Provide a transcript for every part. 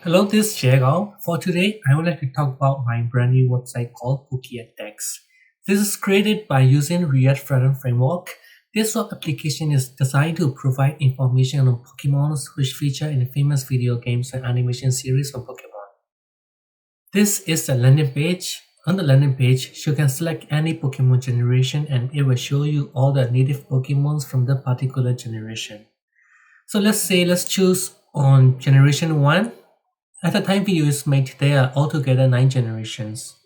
Hello, this is Diego. For today, I would like to talk about my brand new website called PokéDex. This is created by using React Frontend Framework. This web application is designed to provide information on Pokemon which feature in famous video games and animation series of Pokemon. This is the landing page. On the landing page, you can select any Pokemon generation and it will show you all the native Pokemons from the particular generation. So let's choose on generation 1. At the time video is made, there are altogether 9 generations.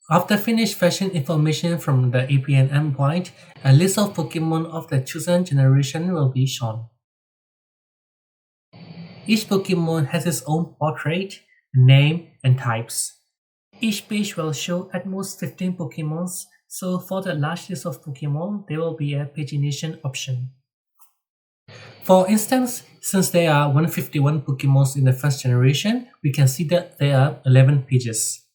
After finish fetching information from the APN endpoint, a list of Pokemon of the chosen generation will be shown. Each Pokemon has its own portrait, name, and types. Each page will show at most 15 Pokemons, so for the large list of Pokemon, there will be a pagination option. For instance, since there are 151 Pokemons in the first generation, we can see that there are 11 pages.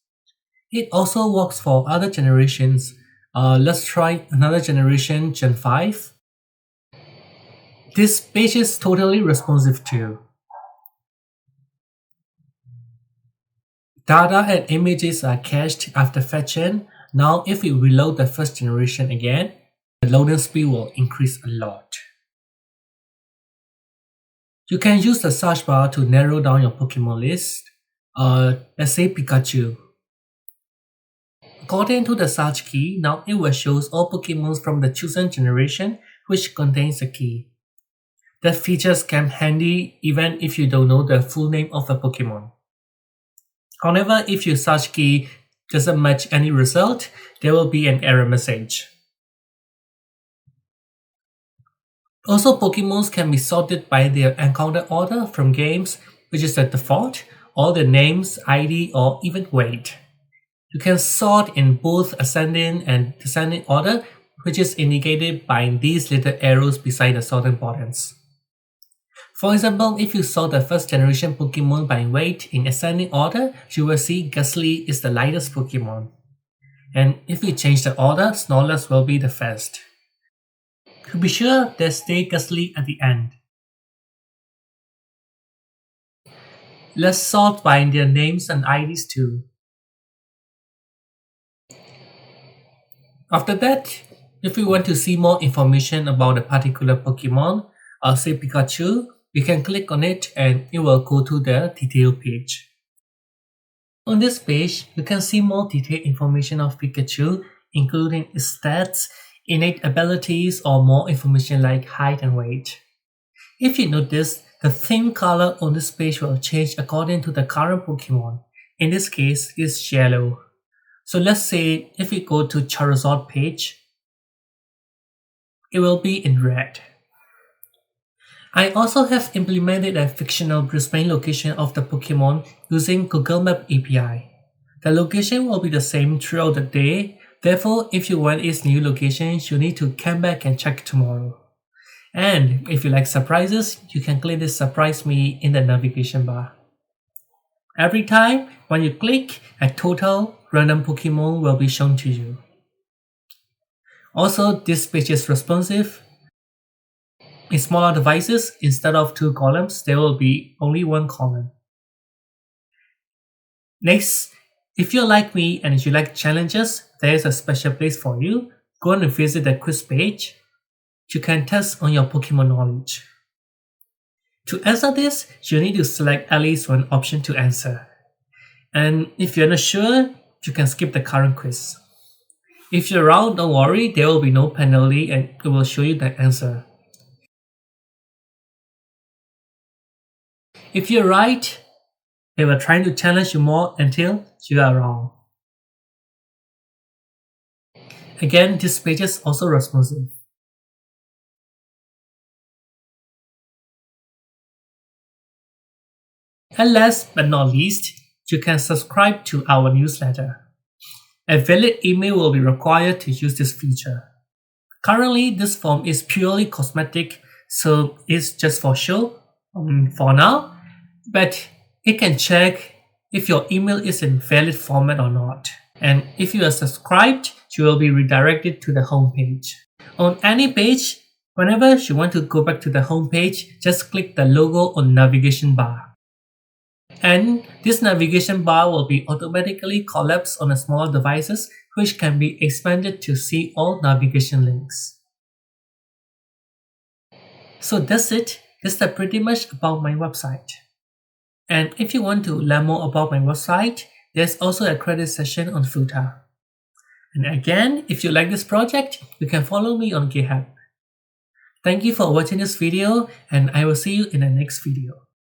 It also works for other generations. Let's try another generation, Gen 5. This page is totally responsive too. Data and images are cached after fetching. Now if we reload the first generation again, the loading speed will increase a lot. You can use the search bar to narrow down your Pokemon list. Let's say Pikachu. According to the search key, now it will show all Pokemons from the chosen generation which contains a key. That features come handy even if you don't know the full name of a Pokemon. However, if your search key doesn't match any result, there will be an error message. Also, Pokemons can be sorted by their encounter order from games, which is the default, or their names, ID, or even weight. You can sort in both ascending and descending order, which is indicated by these little arrows beside the sorting buttons. For example, if you sort the first generation Pokemon by weight in ascending order, you will see Gastly is the lightest Pokemon. And if you change the order, Snorlax will be the first. To be sure, there's stay Gastly at the end. Let's sort by their names and IDs too. After that, if we want to see more information about a particular Pokemon, say Pikachu, we can click on it and it will go to the detail page. On this page, you can see more detailed information of Pikachu, including its stats, innate abilities, or more information like height and weight. If you notice, the theme color on this page will change according to the current Pokemon. In this case, it's yellow. So let's say if we go to Charizard page, it will be in red. I also have implemented a fictional Brisbane location of the Pokemon using Google Map API. The location will be the same throughout the day, therefore if you want its new location, you need to come back and check tomorrow. And if you like surprises, you can click this surprise me in the navigation bar. Every time when you click, a total random Pokemon will be shown to you. Also, this page is responsive. In smaller devices, instead of 2 columns, there will be only 1 column. Next, if you're like me and you like challenges, there is a special place for you. Go and visit the quiz page. You can test on your Pokemon knowledge. To answer this, you need to select at least one option to answer. And if you're not sure, you can skip the current quiz. If you're wrong, don't worry, there will be no penalty and it will show you the answer. If you're right, they will try to challenge you more until you are wrong. Again, this page is also responsive. And last but not least, you can subscribe to our newsletter. A valid email will be required to use this feature. Currently, this form is purely cosmetic, so it's just for show for now. But it can check if your email is in valid format or not. And if you are subscribed, you will be redirected to the home page. On any page, whenever you want to go back to the home page, just click the logo on navigation bar. And this navigation bar will be automatically collapsed on a small devices, which can be expanded to see all navigation links. So that's it. That's pretty much about my website. And if you want to learn more about my website, there's also a credit session on Futa. And again, if you like this project, you can follow me on GitHub. Thank you for watching this video, and I will see you in the next video.